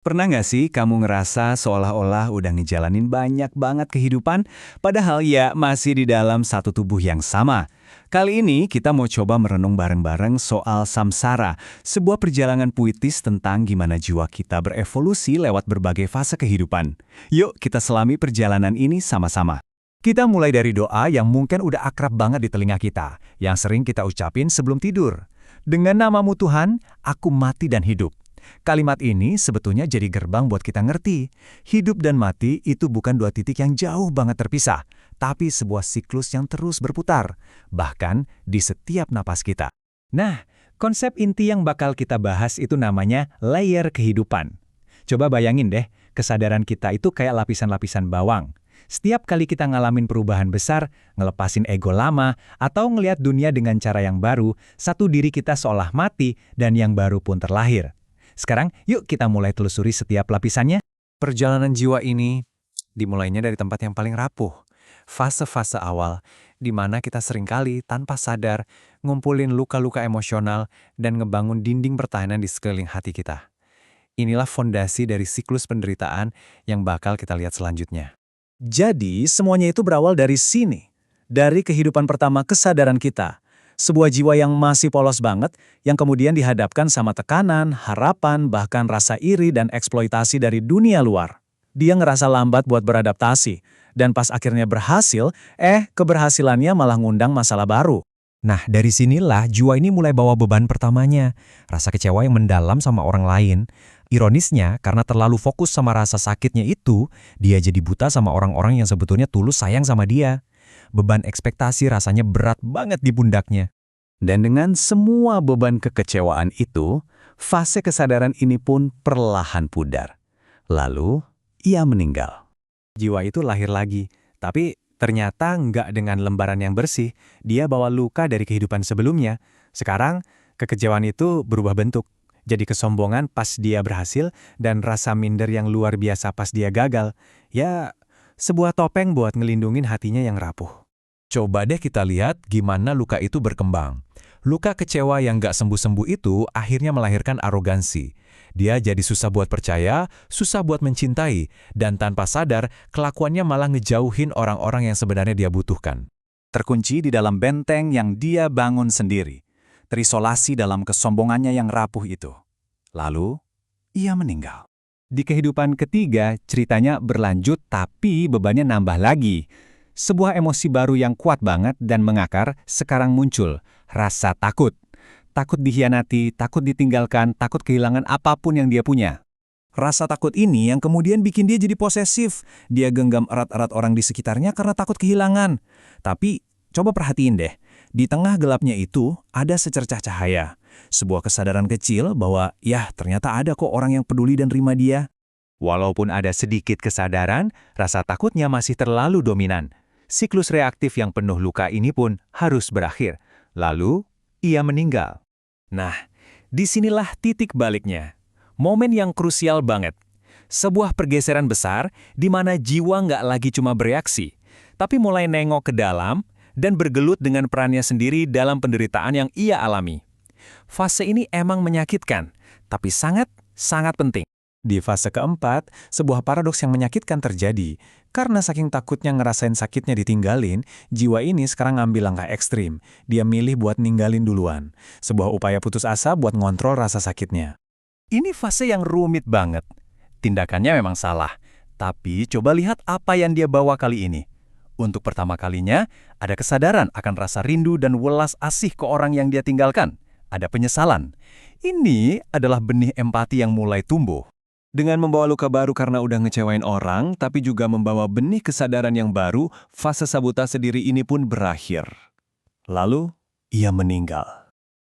Pernah nggak sih kamu ngerasa seolah-olah udah ngejalanin banyak banget kehidupan, padahal ya masih di dalam satu tubuh yang sama? Kali ini kita mau coba merenung bareng-bareng soal samsara, sebuah perjalanan puitis tentang gimana jiwa kita berevolusi lewat berbagai fase kehidupan. Yuk kita selami perjalanan ini sama-sama. Kita mulai dari doa yang mungkin udah akrab banget di telinga kita, yang sering kita ucapin sebelum tidur. Dengan namamu Tuhan, aku mati dan hidup. Kalimat ini sebetulnya jadi gerbang buat kita ngerti. Hidup dan mati itu bukan dua titik yang jauh banget terpisah, tapi sebuah siklus yang terus berputar, bahkan di setiap napas kita. Nah, konsep inti yang bakal kita bahas itu namanya layer kehidupan. Coba bayangin deh, kesadaran kita itu kayak lapisan-lapisan bawang. Setiap kali kita ngalamin perubahan besar, ngelepasin ego lama, atau ngelihat dunia dengan cara yang baru, satu diri kita seolah mati dan yang baru pun terlahir. Sekarang, yuk kita mulai telusuri setiap lapisannya. Perjalanan jiwa ini dimulainya dari tempat yang paling rapuh. Fase-fase awal, di mana kita seringkali tanpa sadar ngumpulin luka-luka emosional dan ngebangun dinding pertahanan di sekeliling hati kita. Inilah fondasi dari siklus penderitaan yang bakal kita lihat selanjutnya. Jadi, semuanya itu berawal dari sini. Dari kehidupan pertama kesadaran kita. Sebuah jiwa yang masih polos banget, yang kemudian dihadapkan sama tekanan, harapan, bahkan rasa iri dan eksploitasi dari dunia luar. Dia ngerasa lambat buat beradaptasi, dan pas akhirnya berhasil, keberhasilannya malah ngundang masalah baru. Nah, dari sinilah jiwa ini mulai bawa beban pertamanya, rasa kecewa yang mendalam sama orang lain. Ironisnya, karena terlalu fokus sama rasa sakitnya itu, dia jadi buta sama orang-orang yang sebetulnya tulus sayang sama dia. Beban ekspektasi rasanya berat banget di pundaknya. Dan dengan semua beban kekecewaan itu, fase kesadaran ini pun perlahan pudar. Lalu, ia meninggal. Jiwa itu lahir lagi, tapi ternyata nggak dengan lembaran yang bersih. Dia bawa luka dari kehidupan sebelumnya. Sekarang, kekecewaan itu berubah bentuk. Jadi kesombongan pas dia berhasil dan rasa minder yang luar biasa pas dia gagal. Ya, sebuah topeng buat ngelindungin hatinya yang rapuh. Coba deh kita lihat gimana luka itu berkembang. Luka kecewa yang gak sembuh-sembuh itu akhirnya melahirkan arogansi. Dia jadi susah buat percaya, susah buat mencintai, dan tanpa sadar kelakuannya malah ngejauhin orang-orang yang sebenarnya dia butuhkan. Terkunci di dalam benteng yang dia bangun sendiri. Terisolasi dalam kesombongannya yang rapuh itu. Lalu, ia meninggal. Di kehidupan ketiga, ceritanya berlanjut tapi bebannya nambah lagi. Sebuah emosi baru yang kuat banget dan mengakar sekarang muncul, rasa takut. Takut dikhianati, takut ditinggalkan, takut kehilangan apapun yang dia punya. Rasa takut ini yang kemudian bikin dia jadi posesif. Dia genggam erat-erat orang di sekitarnya karena takut kehilangan. Tapi, coba perhatiin deh, di tengah gelapnya itu ada secercah cahaya. Sebuah kesadaran kecil bahwa, ternyata ada kok orang yang peduli dan terima dia. Walaupun ada sedikit kesadaran, rasa takutnya masih terlalu dominan. Siklus reaktif yang penuh luka ini pun harus berakhir. Lalu, ia meninggal. Nah, disinilah titik baliknya. Momen yang krusial banget. Sebuah pergeseran besar di mana jiwa nggak lagi cuma bereaksi, tapi mulai nengok ke dalam dan bergelut dengan perannya sendiri dalam penderitaan yang ia alami. Fase ini emang menyakitkan, tapi sangat penting. Di fase keempat, sebuah paradoks yang menyakitkan terjadi. Karena saking takutnya ngerasain sakitnya ditinggalin, jiwa ini sekarang ngambil langkah ekstrim. Dia milih buat ninggalin duluan. Sebuah upaya putus asa buat ngontrol rasa sakitnya. Ini fase yang rumit banget. Tindakannya memang salah. Tapi coba lihat apa yang dia bawa kali ini. Untuk pertama kalinya, ada kesadaran akan rasa rindu dan welas asih ke orang yang dia tinggalkan. Ada penyesalan. Ini adalah benih empati yang mulai tumbuh. Dengan membawa luka baru karena udah ngecewain orang, tapi juga membawa benih kesadaran yang baru, fase sabotase diri ini pun berakhir. Lalu, ia meninggal.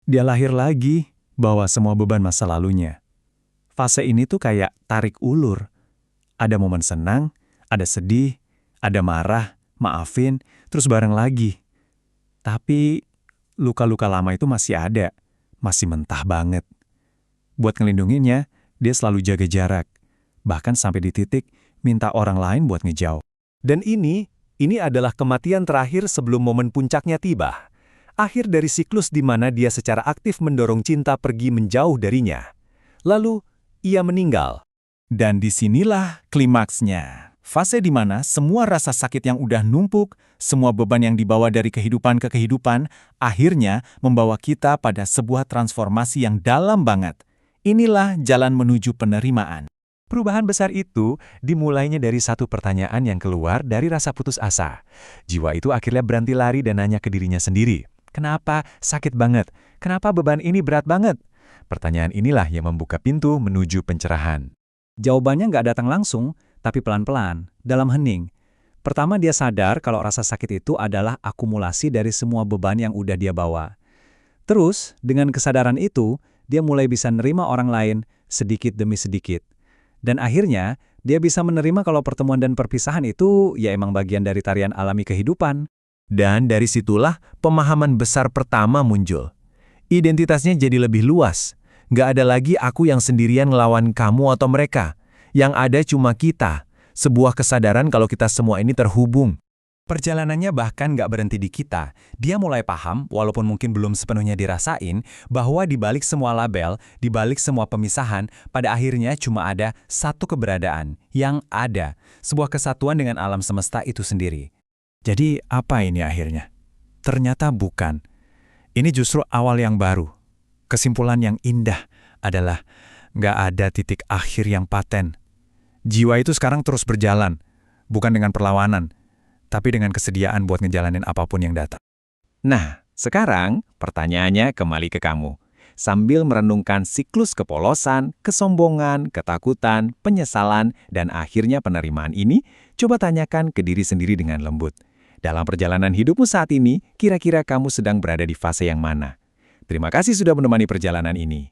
Dia lahir lagi, bawa semua beban masa lalunya. Fase ini tuh kayak tarik ulur. Ada momen senang, ada sedih, ada marah, maafin, terus bareng lagi. Tapi, luka-luka lama itu masih ada, masih mentah banget. Buat ngelindunginnya, dia selalu jaga jarak, bahkan sampai di titik minta orang lain buat ngejauh. Dan ini adalah kematian terakhir sebelum momen puncaknya tiba. Akhir dari siklus di mana dia secara aktif mendorong cinta pergi menjauh darinya. Lalu, ia meninggal. Dan disinilah klimaksnya. Fase di mana semua rasa sakit yang udah numpuk, semua beban yang dibawa dari kehidupan ke kehidupan, akhirnya membawa kita pada sebuah transformasi yang dalam banget. Inilah jalan menuju penerimaan. Perubahan besar itu dimulainya dari satu pertanyaan yang keluar dari rasa putus asa. Jiwa itu akhirnya berhenti lari dan nanya ke dirinya sendiri. Kenapa sakit banget? Kenapa beban ini berat banget? Pertanyaan inilah yang membuka pintu menuju pencerahan. Jawabannya nggak datang langsung, tapi pelan-pelan, dalam hening. Pertama dia sadar kalau rasa sakit itu adalah akumulasi dari semua beban yang udah dia bawa. Terus, dengan kesadaran itu, dia mulai bisa nerima orang lain sedikit demi sedikit. Dan akhirnya, dia bisa menerima kalau pertemuan dan perpisahan itu ya emang bagian dari tarian alami kehidupan. Dan dari situlah pemahaman besar pertama muncul. Identitasnya jadi lebih luas. Nggak ada lagi aku yang sendirian ngelawan kamu atau mereka. Yang ada cuma kita. Sebuah kesadaran kalau kita semua ini terhubung. Perjalanannya bahkan nggak berhenti di kita. Dia mulai paham, walaupun mungkin belum sepenuhnya dirasain, bahwa di balik semua label, di balik semua pemisahan, pada akhirnya cuma ada satu keberadaan yang ada, sebuah kesatuan dengan alam semesta itu sendiri. Jadi apa ini akhirnya? Ternyata bukan. Ini justru awal yang baru. Kesimpulan yang indah adalah nggak ada titik akhir yang paten. Jiwa itu sekarang terus berjalan, bukan dengan perlawanan, tapi dengan kesediaan buat ngejalanin apapun yang datang. Nah, sekarang pertanyaannya kembali ke kamu. Sambil merenungkan siklus kepolosan, kesombongan, ketakutan, penyesalan, dan akhirnya penerimaan ini, coba tanyakan ke diri sendiri dengan lembut. Dalam perjalanan hidupmu saat ini, kira-kira kamu sedang berada di fase yang mana? Terima kasih sudah menemani perjalanan ini.